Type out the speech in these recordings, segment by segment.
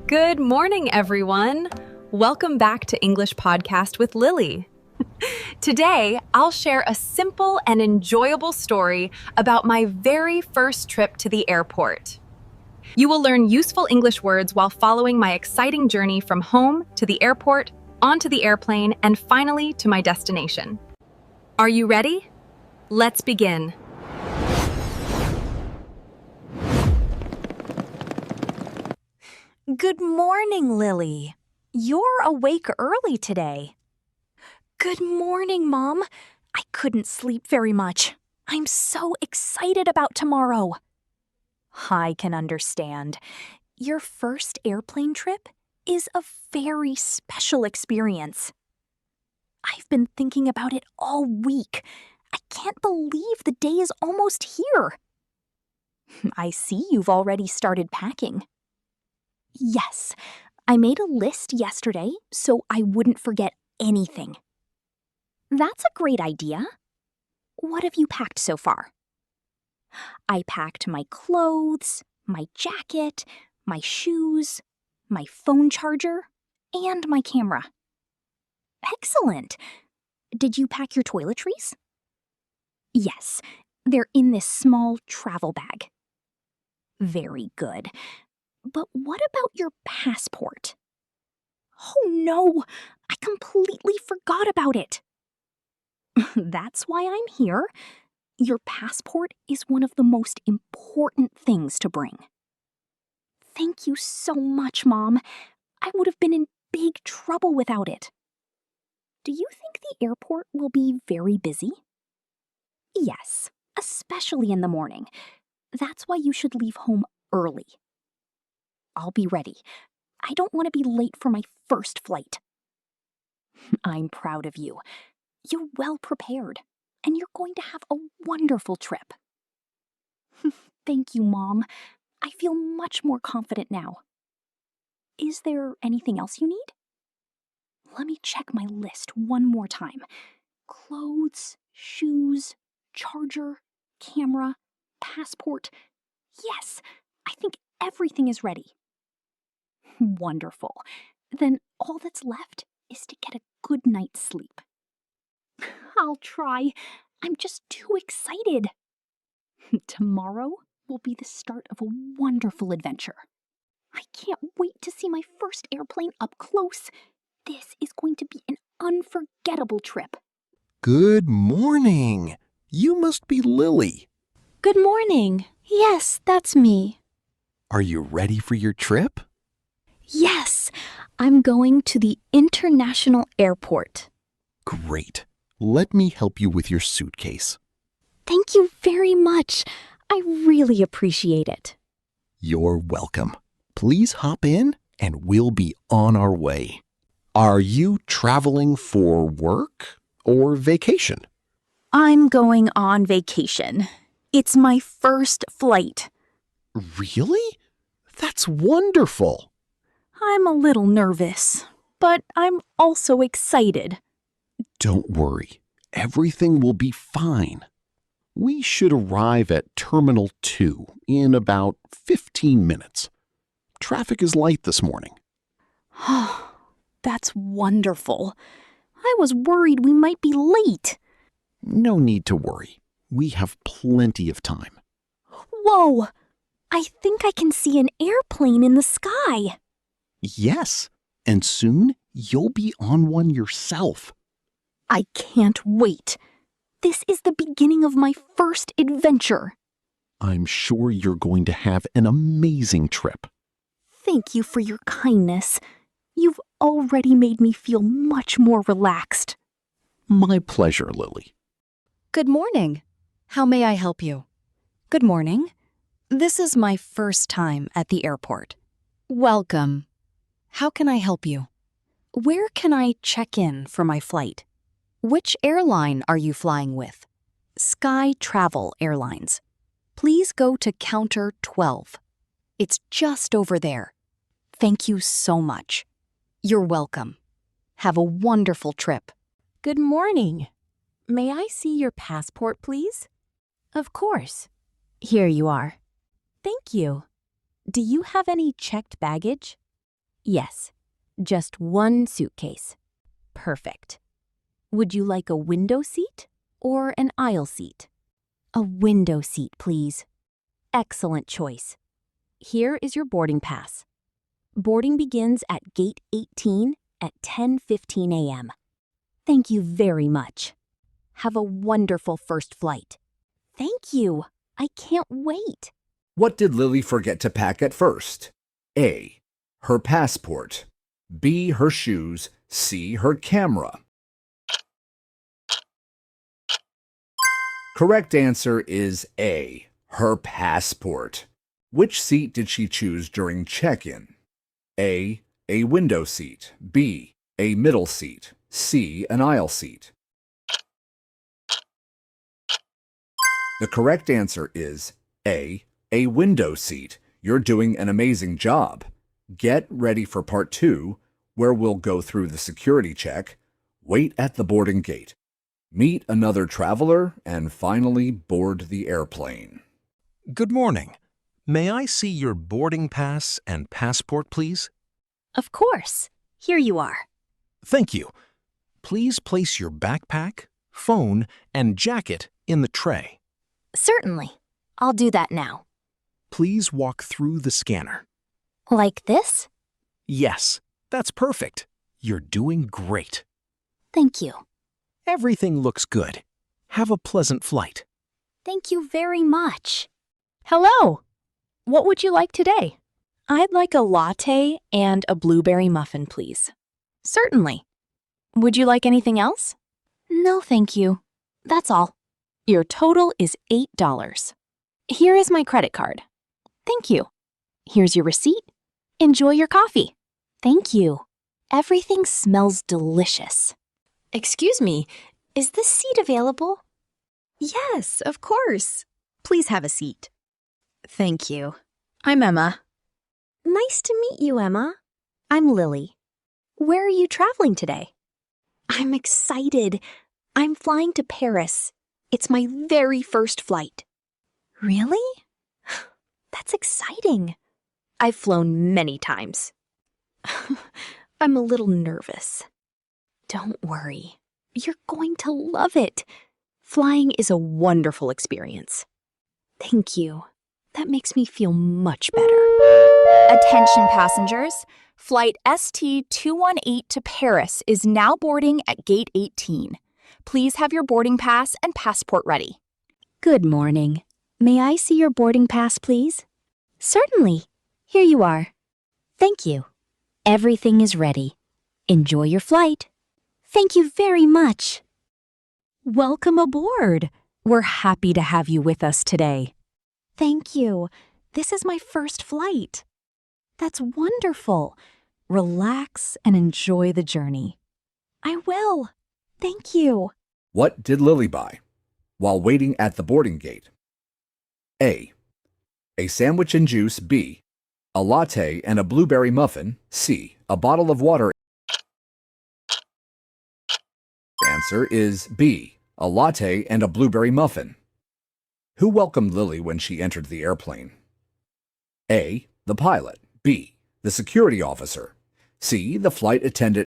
Good morning, everyone. Welcome back to English Podcast with Lily. Today, I'll share a simple and enjoyable story about my very first trip to the airport. You will learn useful English words while following my exciting journey from home to the airport, onto the airplane, and finally to my destination. Are you ready? Let's begin. Good morning, Lily. You're awake early today. Good morning, Mom. I couldn't sleep very much. I'm so excited about tomorrow. I can understand. Your first airplane trip is a very special experience. I've been thinking about it all week. I can't believe the day is almost here. I see you've already started packing. Yes, I made a list yesterday so I wouldn't forget anything. That's a great idea. What have you packed so far? I packed my clothes, my jacket, my shoes, my phone charger, and my camera. Excellent. Did you pack your toiletries? Yes, they're in this small travel bag. Very good. But what about your passport? Oh no, I completely forgot about it. That's why I'm here. Your passport is one of the most important things to bring. Thank you so much, Mom. I would have been in big trouble without it. Do you think the airport will be very busy? Yes, especially in the morning. That's why you should leave home early. I'll be ready. I don't want to be late for my first flight. I'm proud of you. You're well prepared, and you're going to have a wonderful trip. Thank you, Mom. I feel much more confident now. Is there anything else you need? Let me check my list one more time. Clothes, shoes, charger, camera, passport. Yes, I think everything is ready. Wonderful. Then all that's left is to get a good night's sleep. I'll try. I'm just too excited. Tomorrow will be the start of a wonderful adventure. I can't wait to see my first airplane up close. This is going to be an unforgettable trip. Good morning. You must be Lily. Good morning. Yes, that's me. Are you ready for your trip? Yes, I'm going to the international airport. Great. Let me help you with your suitcase. Thank you very much. I really appreciate it. You're welcome. Please hop in and we'll be on our way. Are you traveling for work or vacation? I'm going on vacation. It's my first flight. Really? That's wonderful. I'm a little nervous, but I'm also excited. Don't worry. Everything will be fine. We should arrive at Terminal 2 in about 15 minutes. Traffic is light this morning. That's wonderful. I was worried we might be late. No need to worry. We have plenty of time. Whoa! I think I can see an airplane in the sky. Yes, and soon you'll be on one yourself. I can't wait. This is the beginning of my first adventure. I'm sure you're going to have an amazing trip. Thank you for your kindness. You've already made me feel much more relaxed. My pleasure, Lily. Good morning. How may I help you? Good morning. This is my first time at the airport. Welcome. How can I help you? Where can I check in for my flight? Which airline are you flying with? Sky Travel Airlines. Please go to counter 12. It's just over there. Thank you so much. You're welcome. Have a wonderful trip. Good morning. May I see your passport, please? Of course. Here you are. Thank you. Do you have any checked baggage? Yes, just one suitcase. Perfect. Would you like a window seat or an aisle seat? A window seat, please. Excellent choice. Here is your boarding pass. Boarding begins at gate 18 at 10:15 a.m. Thank you very much. Have a wonderful first flight. Thank you. I can't wait. What did Lily forget to pack at first? A. Her passport. B. Her shoes. C. Her camera. Correct answer is A. Her passport. Which seat did she choose during check-in? A. A window seat. B. A middle seat. C. An aisle seat. The correct answer is A. A window seat. You're doing an amazing job. Get ready for part 2, where we'll go through the security check, wait at the boarding gate, meet another traveler, and finally board the airplane. Good morning. May I see your boarding pass and passport, please? Of course. Here you are. Thank you. Please place your backpack, phone, and jacket in the tray. Certainly. I'll do that now. Please walk through the scanner. Like this? Yes, that's perfect. You're doing great. Thank you. Everything looks good. Have a pleasant flight. Thank you very much. Hello. What would you like today? I'd like a latte and a blueberry muffin, please. Certainly. Would you like anything else? No, thank you. That's all. Your total is $8. Here is my credit card. Thank you. Here's your receipt. Enjoy your coffee. Thank you. Everything smells delicious. Excuse me, is this seat available? Yes, of course. Please have a seat. Thank you. I'm Emma. Nice to meet you, Emma. I'm Lily. Where are you traveling today? I'm excited. I'm flying to Paris. It's my very first flight. Really? That's exciting. I've flown many times. I'm a little nervous. Don't worry. You're going to love it. Flying is a wonderful experience. Thank you. That makes me feel much better. Attention passengers. Flight ST-218 to Paris is now boarding at gate 18. Please have your boarding pass and passport ready. Good morning. May I see your boarding pass, please? Certainly. Here you are. Thank you. Everything is ready. Enjoy your flight. Thank you very much. Welcome aboard. We're happy to have you with us today. Thank you. This is my first flight. That's wonderful. Relax and enjoy the journey. I will. Thank you. What did Lily buy while waiting at the boarding gate? A. A sandwich and juice. B. A latte and a blueberry muffin. C. A bottle of water. Answer is B. A latte and a blueberry muffin. Who welcomed Lily when she entered the airplane? A. The pilot. B. The security officer. C. The flight attendant.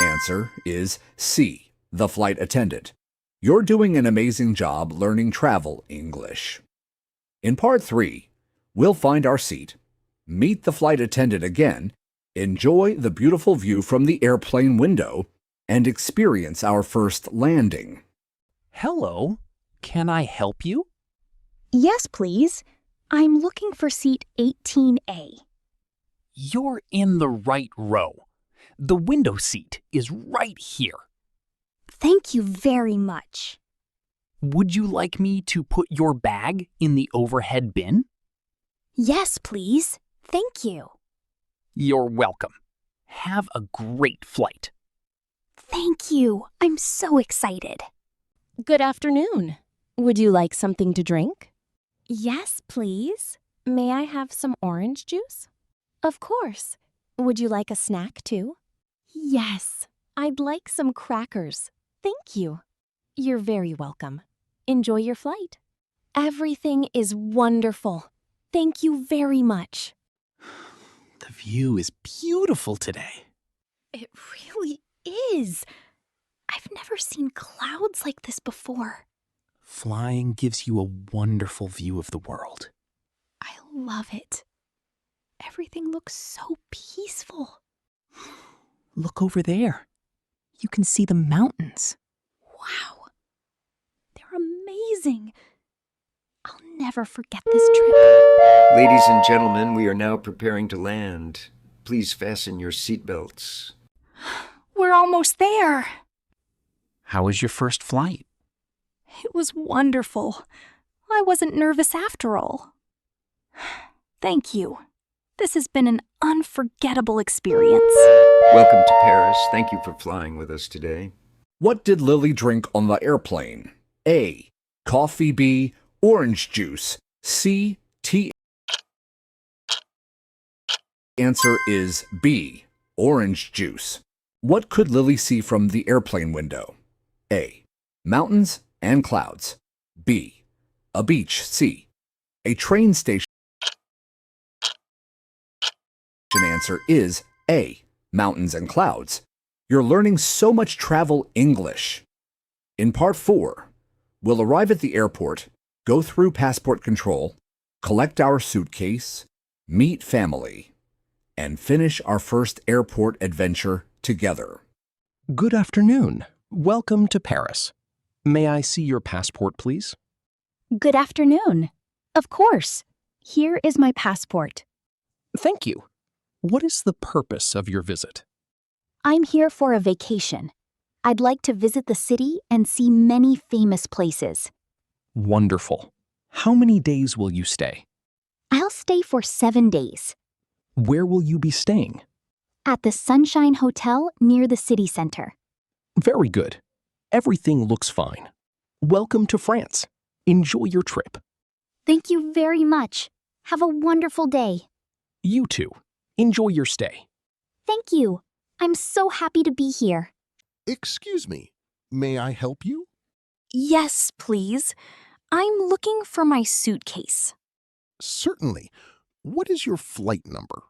Answer is C. The flight attendant. You're doing an amazing job learning travel English. In part 3, we'll find our seat, meet the flight attendant again, enjoy the beautiful view from the airplane window, and experience our first landing. Hello, can I help you? Yes, please. I'm looking for seat 18A. You're in the right row. The window seat is right here. Thank you very much. Would you like me to put your bag in the overhead bin? Yes, please. Thank you. You're welcome. Have a great flight. Thank you. I'm so excited. Good afternoon. Would you like something to drink? Yes, please. May I have some orange juice? Of course. Would you like a snack too? Yes. I'd like some crackers. Thank you. You're very welcome. Enjoy your flight. Everything is wonderful. Thank you very much. The view is beautiful today. It really is. I've never seen clouds like this before. Flying gives you a wonderful view of the world. I love it. Everything looks so peaceful. Look over there. You can see the mountains. Wow. They're amazing. I'll never forget this trip. Ladies and gentlemen, we are now preparing to land. Please fasten your seatbelts. We're almost there. How was your first flight? It was wonderful. I wasn't nervous after all. Thank you. This has been an unforgettable experience. Welcome to Paris. Thank you for flying with us today. What did Lily drink on the airplane? A. Coffee. B. Orange juice. C. Tea. Answer is B. Orange juice. What could Lily see from the airplane window? A. Mountains and clouds. B. A beach. C. A train station. Answer is A. Mountains and clouds. You're learning so much travel English. In part 4, we'll arrive at the airport, go through passport control, collect our suitcase, meet family, and finish our first airport adventure together. Good afternoon. Welcome to Paris. May I see your passport, please? Good afternoon. Of course. Here is my passport. Thank you. What is the purpose of your visit? I'm here for a vacation. I'd like to visit the city and see many famous places. Wonderful. How many days will you stay? I'll stay for 7 days. Where will you be staying? At the Sunshine Hotel near the city center. Very good. Everything looks fine. Welcome to France. Enjoy your trip. Thank you very much. Have a wonderful day. You too. Enjoy your stay. Thank you. I'm so happy to be here. Excuse me, may I help you? Yes, please. I'm looking for my suitcase. Certainly. What is your flight number?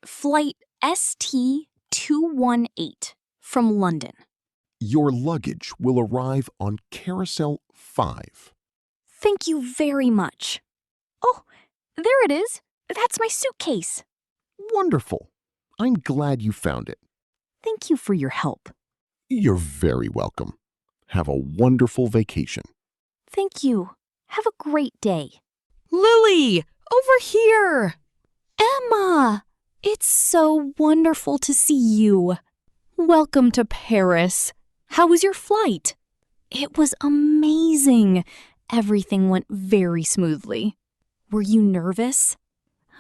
Flight ST218 from London. Your luggage will arrive on Carousel 5. Thank you very much. Oh, there it is. That's my suitcase. Wonderful. I'm glad you found it. Thank you for your help. You're very welcome. Have a wonderful vacation. Thank you. Have a great day. Lily, over here. Emma, it's so wonderful to see you. Welcome to Paris. How was your flight? It was amazing. Everything went very smoothly. Were you nervous?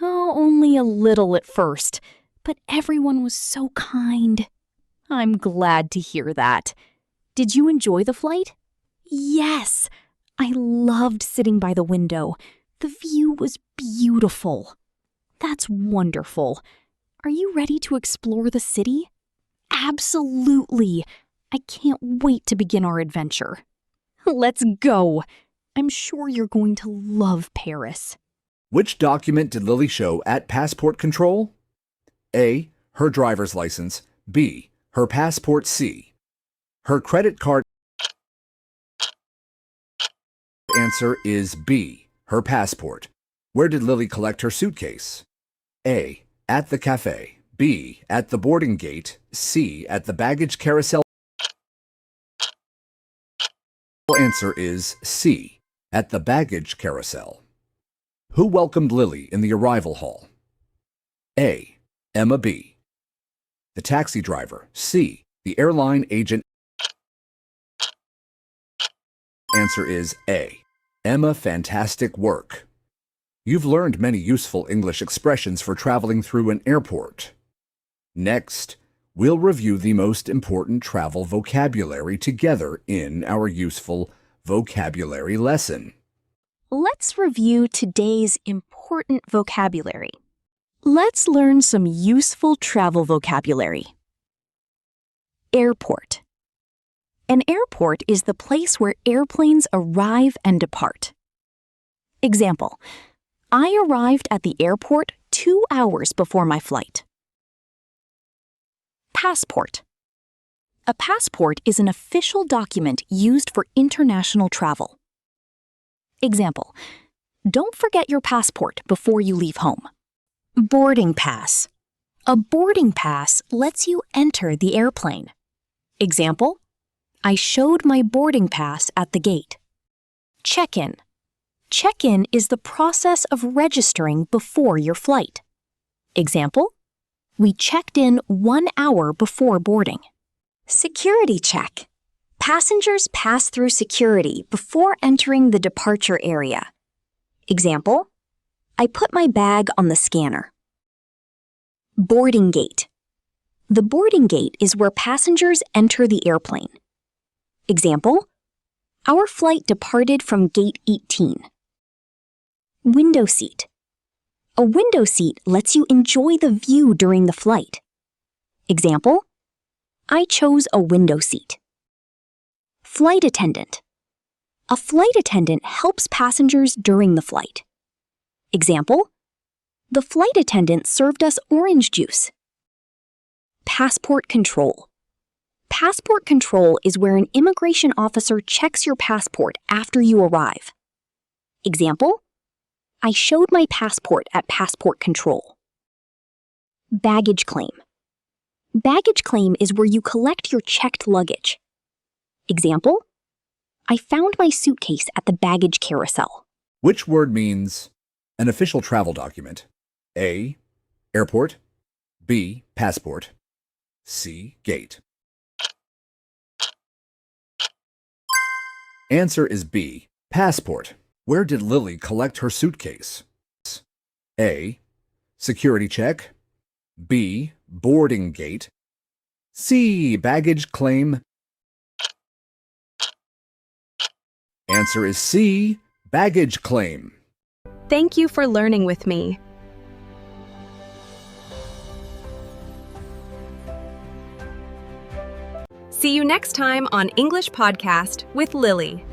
Oh, only a little at first, but everyone was so kind. I'm glad to hear that. Did you enjoy the flight? Yes, I loved sitting by the window. The view was beautiful. That's wonderful. Are you ready to explore the city? Absolutely. I can't wait to begin our adventure. Let's go. I'm sure you're going to love Paris. Which document did Lily show at passport control? A. Her driver's license. B. Her passport. C. Her credit card. Answer is B. Her passport. Where did Lily collect her suitcase? A. At the cafe. B. At the boarding gate. C. At the baggage carousel. Answer is C. At the baggage carousel. Who welcomed Lily in the arrival hall? A. Emma B. The taxi driver. C. The airline agent. Answer is A. Emma, fantastic work. You've learned many useful English expressions for traveling through an airport. Next, we'll review the most important travel vocabulary together in our useful vocabulary lesson. Let's review today's important vocabulary. Let's learn some useful travel vocabulary. Airport. An airport is the place where airplanes arrive and depart. Example: I arrived at the airport 2 hours before my flight. Passport. A passport is an official document used for international travel. Example, don't forget your passport before you leave home. Boarding pass. A boarding pass lets you enter the airplane. Example, I showed my boarding pass at the gate. Check-in. Check-in is the process of registering before your flight. Example, we checked in 1 hour before boarding. Security check. Passengers pass through security before entering the departure area. Example, I put my bag on the scanner. Boarding gate. The boarding gate is where passengers enter the airplane. Example, our flight departed from gate 18. Window seat. A window seat lets you enjoy the view during the flight. Example, I chose a window seat. Flight attendant. A flight attendant helps passengers during the flight. Example, the flight attendant served us orange juice. Passport control. Passport control is where an immigration officer checks your passport after you arrive. Example, I showed my passport at passport control. Baggage claim. Baggage claim is where you collect your checked luggage. Example, I found my suitcase at the baggage carousel. Which word means an official travel document? A. Airport. B. Passport. C. Gate. Answer is B. Passport. Where did Lily collect her suitcase? A. Security check. B. Boarding gate. C. Baggage claim. Answer is C. Baggage claim. Thank you for learning with me. See you next time on English Podcast with Lily.